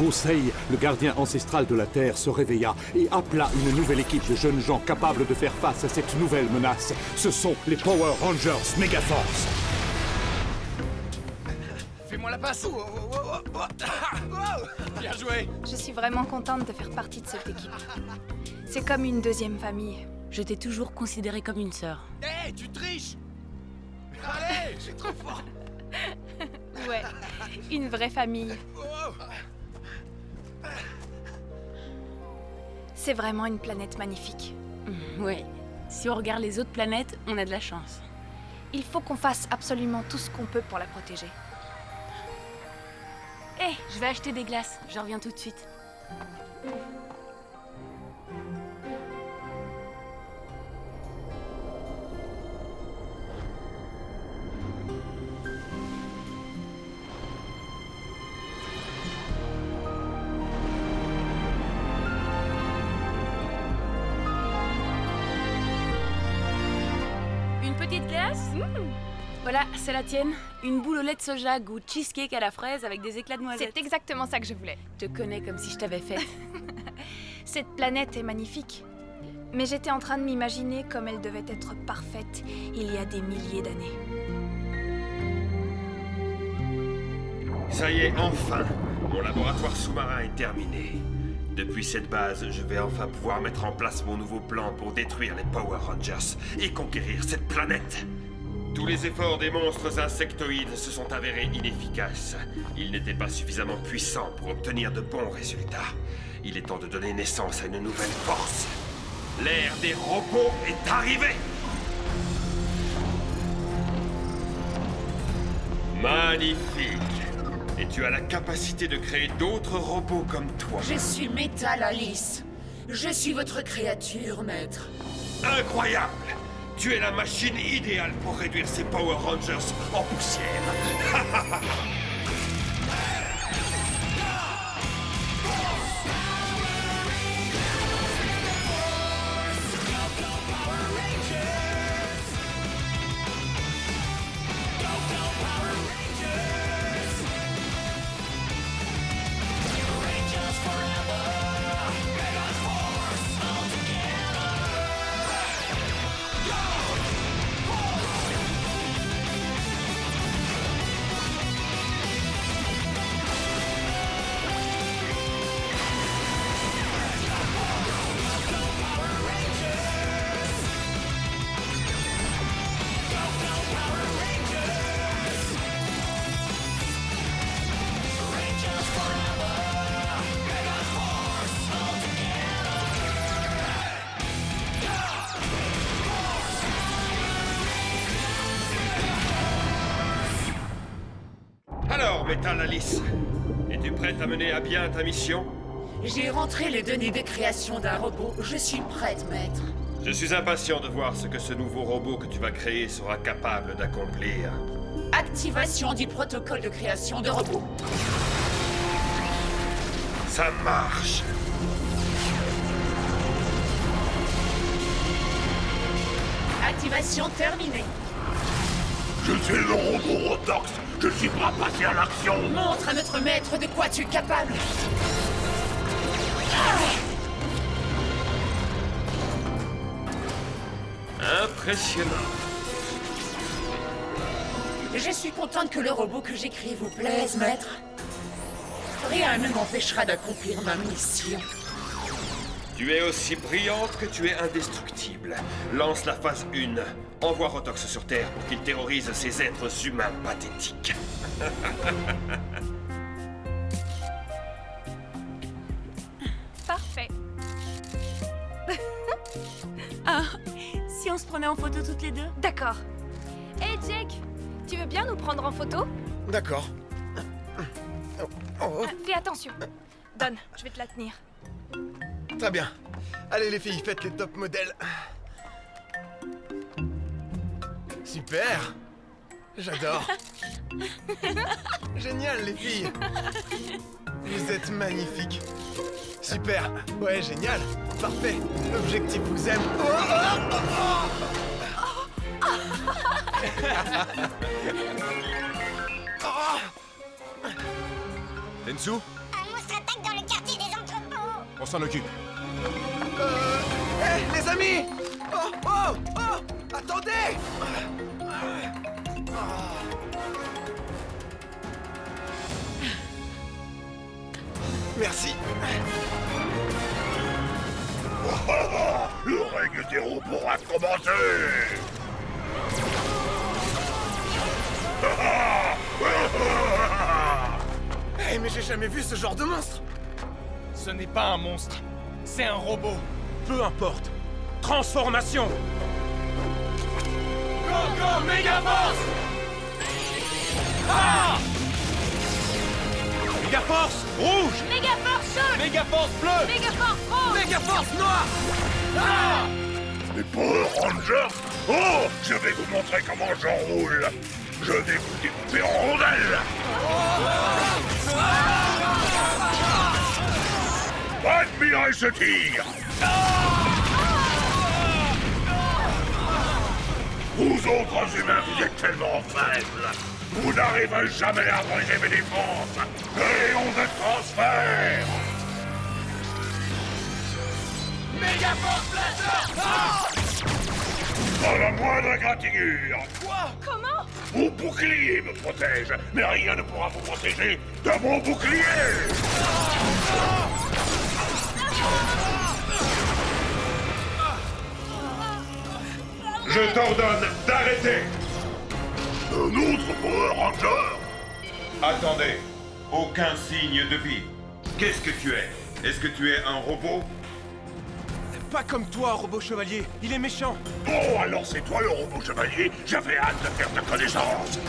Conseil, le gardien ancestral de la Terre, se réveilla et appela une nouvelle équipe de jeunes gens capables de faire face à cette nouvelle menace. Ce sont les Power Rangers Megaforce. Fais-moi la passe. Bien joué. Je suis vraiment contente de faire partie de cette équipe. C'est comme une deuxième famille. Je t'ai toujours considérée comme une sœur. Hé, tu triches. Allez, j'ai trop fort. Ouais, une vraie famille. C'est vraiment une planète magnifique. Ouais. Si on regarde les autres planètes, on a de la chance. Il faut qu'on fasse absolument tout ce qu'on peut pour la protéger. Hé, je vais acheter des glaces. Je reviens tout de suite. Une petite glace? Voilà, c'est la tienne. Une boule au lait de soja, goût cheesecake à la fraise avec des éclats de noisettes. C'est exactement ça que je voulais. Je te connais comme si je t'avais fait. Cette planète est magnifique. Mais j'étais en train de m'imaginer comme elle devait être parfaite il y a des milliers d'années. Ça y est, enfin! Mon laboratoire sous-marin est terminé. Depuis cette base, je vais enfin pouvoir mettre en place mon nouveau plan pour détruire les Power Rangers et conquérir cette planète. Tous les efforts des monstres insectoïdes se sont avérés inefficaces. Ils n'étaient pas suffisamment puissants pour obtenir de bons résultats. Il est temps de donner naissance à une nouvelle force. L'ère des robots est arrivée! Magnifique! Et tu as la capacité de créer d'autres robots comme toi. Je suis Metal Alice. Je suis votre créature, maître. Incroyable! Tu es la machine idéale pour réduire ces Power Rangers en poussière. Alors, Metal Alice, es-tu prête à mener à bien ta mission? J'ai rentré les données de création d'un robot. Je suis prête, maître. Je suis impatient de voir ce que ce nouveau robot que tu vas créer sera capable d'accomplir. Activation du protocole de création de robot. Ça marche! Activation terminée. Je suis le robot Rotox. Je suis prêt à passer à l'action. Montre à notre maître de quoi tu es capable. Impressionnant. Je suis contente que le robot que j'écris vous plaise, maître. Rien ne m'empêchera d'accomplir ma mission. Tu es aussi brillante que tu es indestructible. Lance la phase 1. Envoie Rotox sur Terre pour qu'il terrorise ces êtres humains pathétiques. Parfait. Ah, si on se prenait en photo toutes les deux? D'accord. Hey Jake, tu veux bien nous prendre en photo? D'accord. Fais attention. Donne, je vais te la tenir. Très bien. Allez les filles, faites les top modèles. Super. J'adore. Génial les filles. Vous êtes magnifiques. Super. Ouais, génial. Parfait. L'objectif vous aime. Tensu? Un monstre attaque On s'en occupe. Hé, les amis! Oh, oh, oh! Attendez! Merci. Le règne des robots a commencé! Hey, mais j'ai jamais vu ce genre de monstre! Ce n'est pas un monstre, c'est un robot. Peu importe. Transformation! Go, go, Megaforce! Ah! Megaforce rouge! Megaforce jaune! Megaforce bleu! Megaforce rose! Megaforce noire! Ah! Les Power Rangers? Oh! Je vais vous montrer comment j'enroule! Je vais vous découper en rondelles! Admirez ce tir! Vous autres humains, vous êtes tellement faibles! Vous n'arriverez jamais à briser mes défenses! Rayon de transfert! Megaforce laser! Ah! Pas la moindre égratignure! Quoi? Comment? Mon bouclier me protège, mais rien ne pourra vous protéger de mon bouclier! Je t'ordonne d'arrêter! Un autre Power Ranger? Attendez, aucun signe de vie. Qu'est-ce que tu es? Est-ce que tu es un robot? Pas comme toi, robot chevalier. Il est méchant. Oh, alors c'est toi le robot chevalier? J'avais hâte de faire ta connaissance!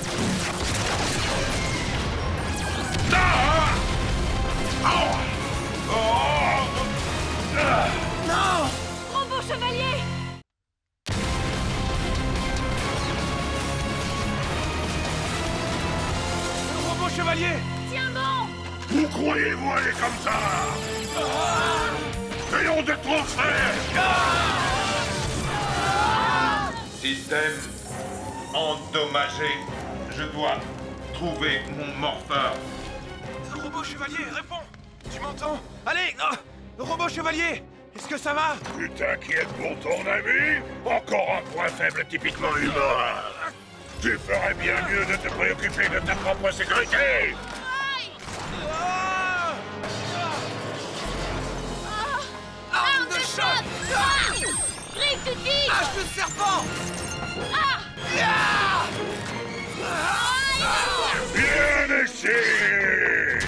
Ah! Oh! Oh! Ah! Non! Robot chevalier! Robot chevalier! Tiens bon! Vous croyez-vous aller comme ça? Rayon de transfert! Système endommagé. Je dois trouver mon morpheur. Robot chevalier, réponds! Tu m'entends? Allez! Robot chevalier! Est-ce que ça va? Tu t'inquiètes pour ton ami? Encore un point faible typiquement humain! Tu ferais bien mieux de te préoccuper de ta propre sécurité! Arme de choc! Griffe de tigre! Hache de serpent! Bien essayé!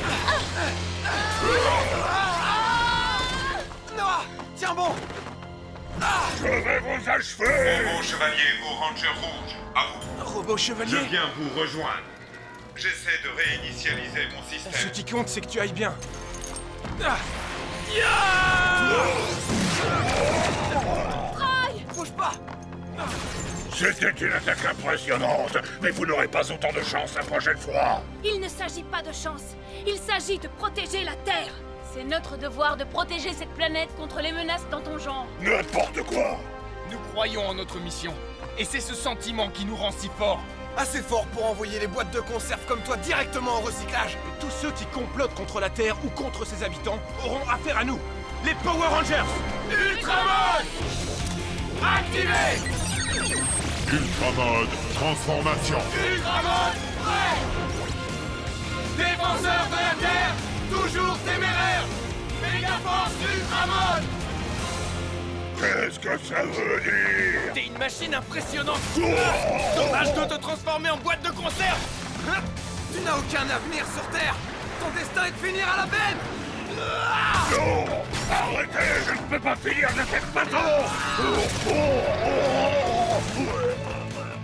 Noah! Tiens bon! Je vais vous achever! Robot chevalier au Ranger rouge. À vous. Robot Je chevalier! viens vous rejoindre. J'essaie de réinitialiser mon Ce système. qui compte, c'est que tu ailles bien. Bouge pas! C'était une attaque impressionnante, mais vous n'aurez pas autant de chance la prochaine fois! Il ne s'agit pas de chance. Il s'agit de protéger la Terre. C'est notre devoir de protéger cette planète contre les menaces dans ton genre. N'importe quoi! Nous croyons en notre mission. Et c'est ce sentiment qui nous rend si forts. Assez fort pour envoyer les boîtes de conserve comme toi directement au recyclage. Et tous ceux qui complotent contre la Terre ou contre ses habitants auront affaire à nous. Les Power Rangers! Ultramode! Activé! Ultramode, transformation! Ultramode prêt! Défenseur de la Terre, toujours téméraire! Megaforce Ultramode! Qu'est-ce que ça veut dire? T'es une machine impressionnante! Dommage de te transformer en boîte de conserve! Tu n'as aucun avenir sur Terre! Ton destin est de finir à la benne! Non! Arrêtez! Je ne peux pas finir de cette façon!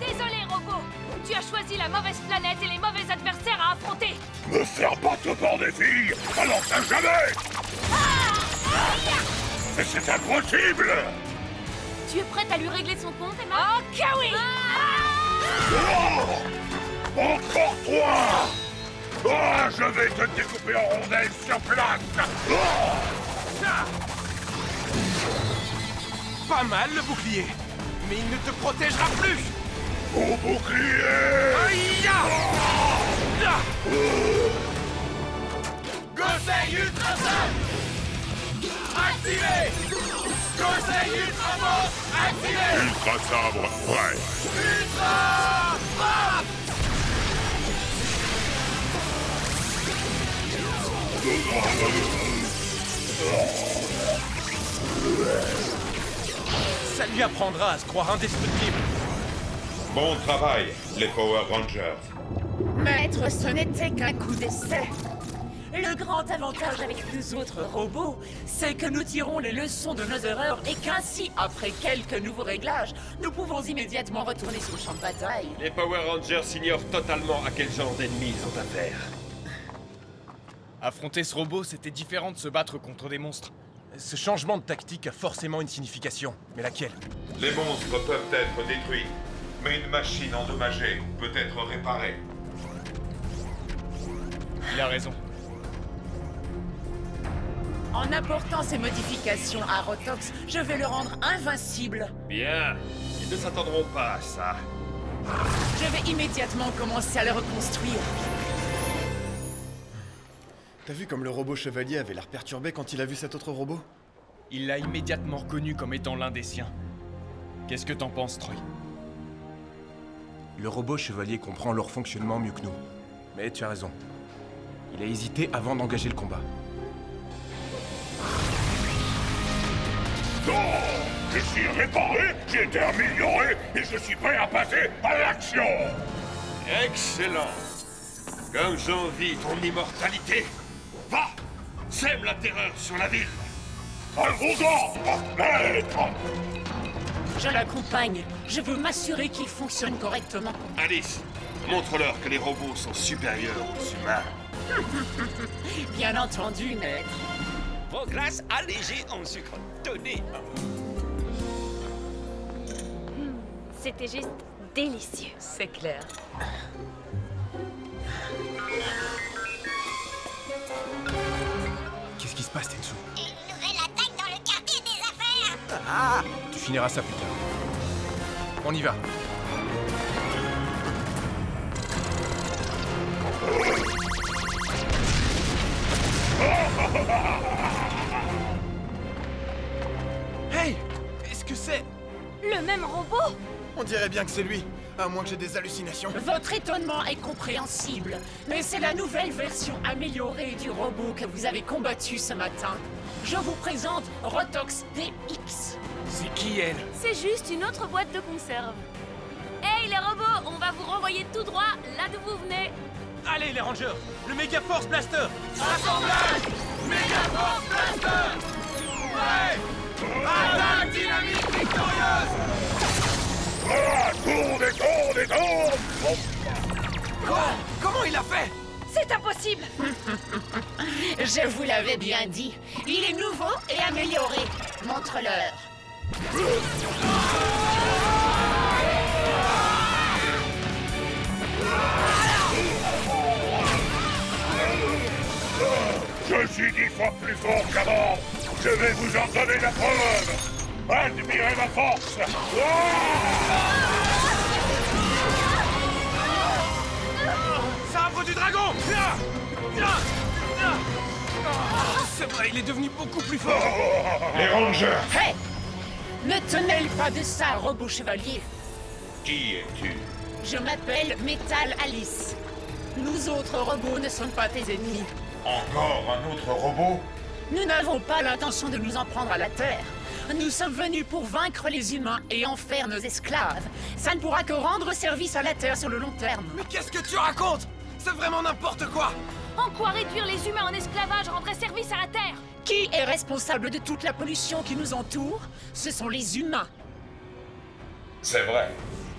Désolé, robot. Tu as choisi la mauvaise planète et les mauvais adversaires à affronter. Me faire battre par des filles! Alors ça jamais! Mais c'est impossible! Tu es prête à lui régler son compte, Emma? Oh, que oui! Oh! Encore toi! Oh, je vais te découper en rondelles sur place! Oh! Pas mal le bouclier, mais il ne te protégera plus! Au bouclier! Aïe-ya! Gosei Ultra Sun! activé! Conseil Ultra Force activé! Ultra sabre, prêt. Ultra frappe! Ça lui apprendra à se croire indestructible. Bon travail, les Power Rangers. Maître, ce n'était qu'un coup d'essai. Le grand avantage avec les autres robots, c'est que nous tirons les leçons de nos erreurs et qu'ainsi, après quelques nouveaux réglages, nous pouvons immédiatement retourner sur le champ de bataille. Les Power Rangers ignorent totalement à quel genre d'ennemis ils ont affaire. Affronter ce robot, c'était différent de se battre contre des monstres. Ce changement de tactique a forcément une signification. Mais laquelle? Les monstres peuvent être détruits, mais une machine endommagée peut être réparée. Il a raison. En apportant ces modifications à Rotox, je vais le rendre invincible. Bien, ils ne s'attendront pas à ça. Je vais immédiatement commencer à le reconstruire. T'as vu comme le robot chevalier avait l'air perturbé quand il a vu cet autre robot? Il l'a immédiatement reconnu comme étant l'un des siens. Qu'est-ce que t'en penses, Troy? Le robot chevalier comprend leur fonctionnement mieux que nous. Mais tu as raison. Il a hésité avant d'engager le combat. Non, je suis réparé, j'ai été amélioré et je suis prêt à passer à l'action. Excellent. Comme j'envie ton immortalité, va, sème la terreur sur la ville. À vos ordres, maître. Je l'accompagne. Je veux m'assurer qu'il fonctionne correctement. Alice, montre-leur que les robots sont supérieurs aux humains. Bien entendu, maître. Vos glaces allégées en sucre. Tenez. C'était juste délicieux. C'est clair. Qu'est-ce qui se passe, Tensu? Une nouvelle attaque dans le quartier des affaires! Ah! Tu finiras ça plus tard. On y va. Hey! Qu'est-ce que c'est? Le même robot? On dirait bien que c'est lui, à moins que j'ai des hallucinations. Votre étonnement est compréhensible, mais c'est la nouvelle version améliorée du robot que vous avez combattu ce matin. Je vous présente Rotox DX. C'est qui, elle? C'est juste une autre boîte de conserve. Hey les robots, on va vous renvoyer tout droit là d'où vous venez. Allez, les Rangers! Le Mega Force Blaster! Assemblage! Mega Force Blaster! Ouais! Attaque dynamique victorieuse! Tourne! Quoi? Comment il a fait? C'est impossible! Je vous l'avais bien dit. Il est nouveau et amélioré. Montre-leur. Je suis 10 fois plus fort qu'avant. Je vais vous en donner la preuve. Admirez ma force. Sabre du dragon! C'est vrai, il est devenu beaucoup plus fort! Les Rangers! Hey! Ne te mêle pas de ça, robot chevalier. Qui es-tu? Je m'appelle Metal Alice. Nous autres robots ne sommes pas tes ennemis. Encore un autre robot? Nous n'avons pas l'intention de nous en prendre à la Terre. Nous sommes venus pour vaincre les humains et en faire nos esclaves. Ça ne pourra que rendre service à la Terre sur le long terme. Mais qu'est-ce que tu racontes? C'est vraiment n'importe quoi! En quoi réduire les humains en esclavage rendrait service à la Terre? Qui est responsable de toute la pollution qui nous entoure? Ce sont les humains. C'est vrai.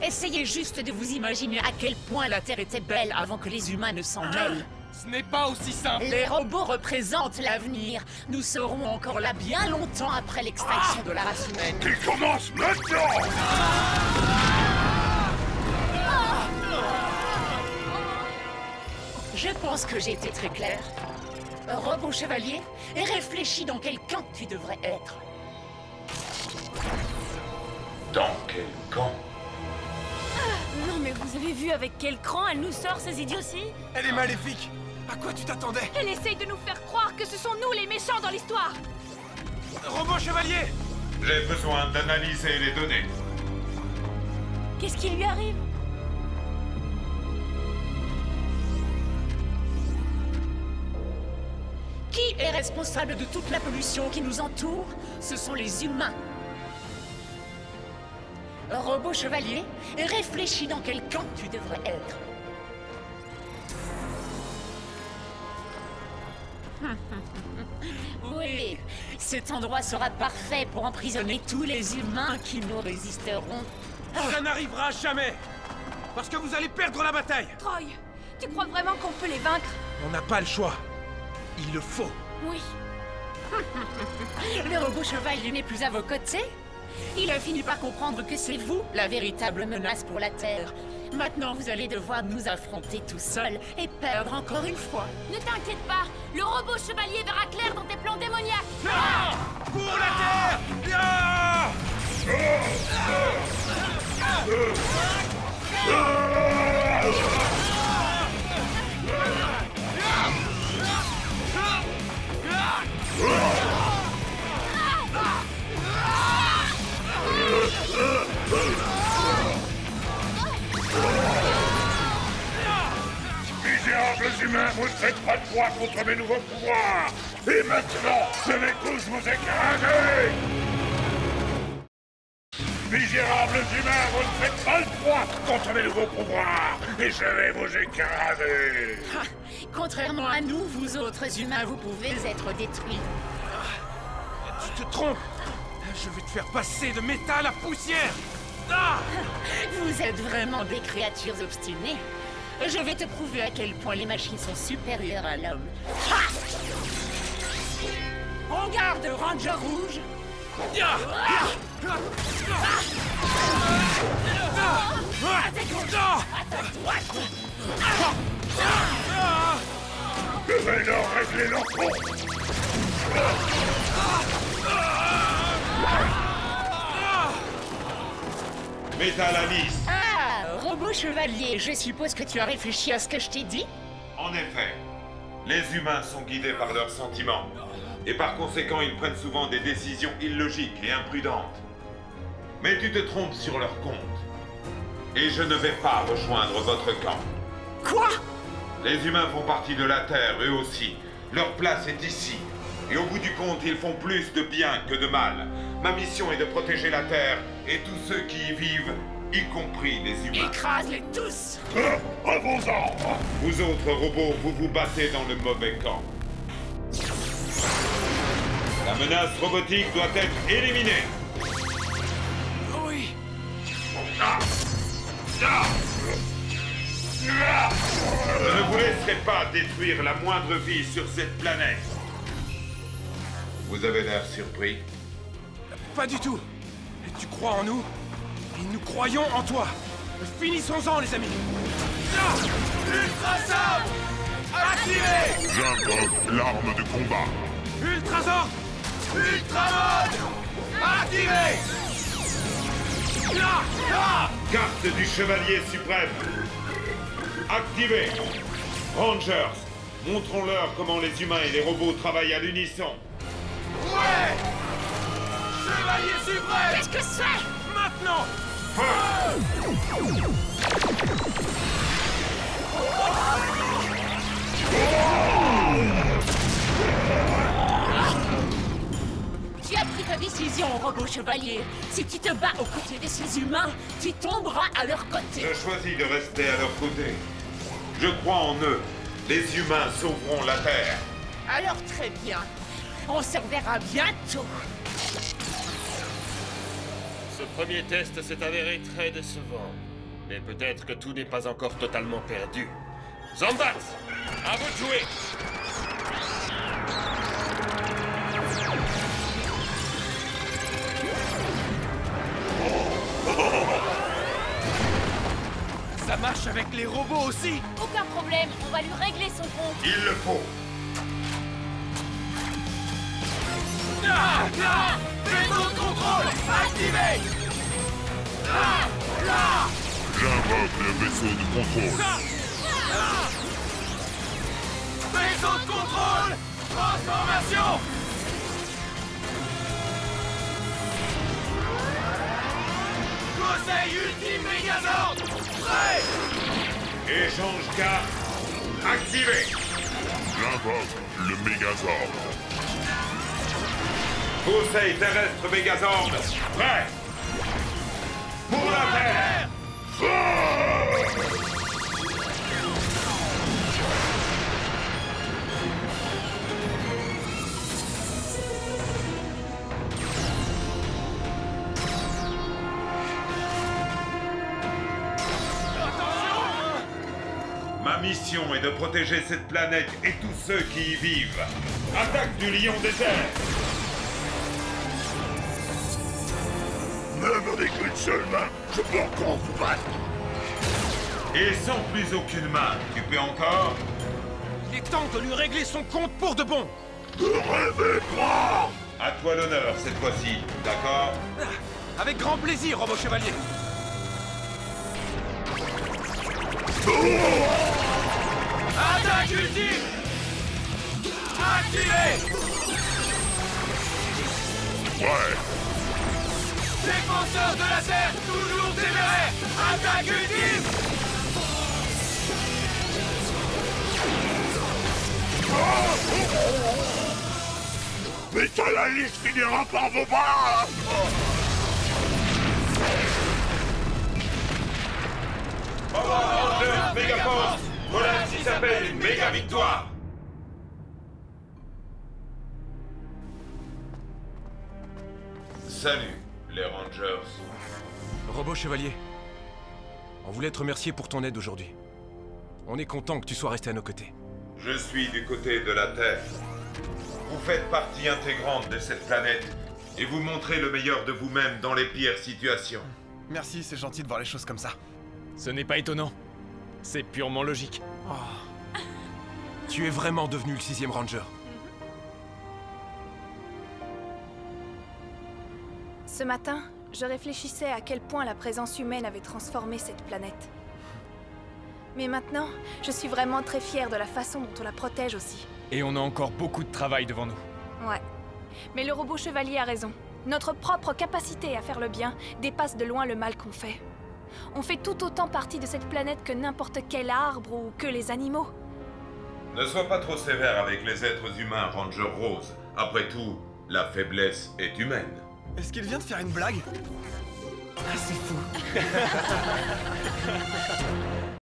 Essayez juste de vous imaginer à quel point la Terre était belle avant que les humains ne s'en mêlent. Ce n'est pas aussi simple. Les robots représentent l'avenir. Nous serons encore là bien longtemps après l'extinction de la race humaine. Qui commence maintenant? Je pense que j'ai été très clair. Robot chevalier, et réfléchis dans quel camp tu devrais être. Dans quel camp? Non mais vous avez vu avec quel cran elle nous sort ces idioties? Elle est maléfique! À quoi tu t'attendais? Elle essaye de nous faire croire que ce sont nous les méchants dans l'histoire! Robot chevalier! J'ai besoin d'analyser les données. Qu'est-ce qui lui arrive? Qui est responsable de toute la pollution qui nous entoure? Ce sont les humains. Robot chevalier, réfléchis dans quel camp tu devrais être. Oui, cet endroit sera parfait pour emprisonner tous les humains qui nous résisteront. Ça n'arrivera jamais! Parce que vous allez perdre la bataille! Troy, tu crois vraiment qu'on peut les vaincre? On n'a pas le choix. Il le faut. Oui. Le robot chevalier n'est plus à vos côtés. Il a fini par comprendre que c'est vous la véritable menace pour la Terre. Maintenant, vous allez devoir nous affronter tout seul et perdre encore une fois. Ne t'inquiète pas, le robot chevalier verra clair dans tes plans démoniaques. Ah! Pour la Terre! Ah! Misérables humains, vous ne faites pas de poids contre mes nouveaux pouvoirs! Et maintenant, je vais tous vous écraser! Misérables humains, vous ne faites pas le poids contre mes nouveaux pouvoirs! Et je vais vous écraser! Contrairement à nous, vous autres humains, vous pouvez être détruits. Tu te trompes! Je vais te faire passer de métal à poussière! Ah! Vous êtes vraiment des créatures obstinées. Je vais te prouver à quel point les machines sont supérieures à l'homme. En garde, Ranger Rouge! Je vais leur régler leur compte! Métal Alice! Ah, robot chevalier, je suppose que tu as réfléchi à ce que je t'ai dit? En effet, les humains sont guidés par leurs sentiments. Et par conséquent, ils prennent souvent des décisions illogiques et imprudentes. Mais tu te trompes sur leur compte. Et je ne vais pas rejoindre votre camp. Quoi? Les humains font partie de la Terre, eux aussi. Leur place est ici. Et au bout du compte, ils font plus de bien que de mal. Ma mission est de protéger la Terre et tous ceux qui y vivent, y compris les humains. Écrase-les tous! À vos ordres! Vous autres robots, vous vous battez dans le mauvais camp. La menace robotique doit être éliminée. Oui. Je ne vous laisserai pas détruire la moindre vie sur cette planète. Vous avez l'air surpris? Pas du tout. Tu crois en nous? Et nous croyons en toi. Finissons-en, les amis. Ultrasort activé! J'invoque l'arme de combat. Ultrasort Ultramode activé! Carte du Chevalier Suprême. Activée. Rangers, montrons-leur comment les humains et les robots travaillent à l'unisson. Ouais! Chevalier Suprême! Qu'est-ce que c'est? Maintenant! Tu as pris ta décision, robot chevalier. Si tu te bats aux côtés de ces humains, tu tomberas à leur côté. Je choisis de rester à leur côté. Je crois en eux. Les humains sauveront la Terre. Alors très bien. On se reverra bientôt. Ce premier test s'est avéré très décevant. Mais peut-être que tout n'est pas encore totalement perdu. Zombat, à vous de jouer! Ça marche avec les robots aussi! Aucun problème, on va lui régler son compte. Il le faut. Vaisseau de contrôle activé! J'invoque le vaisseau de contrôle. Vaisseau de contrôle! Transformation! Attaque ultime Megazord! Prêt! Échange K activé. J'invoque le Megazord. Conseil terrestre Megazord, prêt! Pour la Terre! Ma mission est de protéger cette planète et tous ceux qui y vivent. Attaque du lion des airs! Même avec une seule main, je peux encore vous battre. Et sans plus aucune main, tu peux encore? Il est temps de lui régler son compte pour de bon. Ne rêvez pas. À toi l'honneur cette fois-ci, d'accord? Avec grand plaisir, Robot Chevalier. Attaque ultime! Activée! Ouais. Défenseur de la Terre, toujours téméraire! Attaque ultime! Métallalice finira par vos bras. Power Rangers Méga Force! Voilà ce qui s'appelle une méga victoire! Salut, les Rangers. Robot Chevalier, on voulait te remercier pour ton aide aujourd'hui. On est content que tu sois resté à nos côtés. Je suis du côté de la Terre. Vous faites partie intégrante de cette planète et vous montrez le meilleur de vous-même dans les pires situations. Merci, c'est gentil de voir les choses comme ça. Ce n'est pas étonnant. C'est purement logique. Oh. Tu es vraiment devenu le 6e Ranger. Ce matin, je réfléchissais à quel point la présence humaine avait transformé cette planète. Mais maintenant, je suis vraiment très fière de la façon dont on la protège aussi. Et on a encore beaucoup de travail devant nous. Ouais. Mais le robot chevalier a raison. Notre propre capacité à faire le bien dépasse de loin le mal qu'on fait. On fait tout autant partie de cette planète que n'importe quel arbre ou que les animaux. Ne sois pas trop sévère avec les êtres humains, Ranger Rose. Après tout, la faiblesse est humaine. Est-ce qu'il vient de faire une blague? Ah, c'est fou.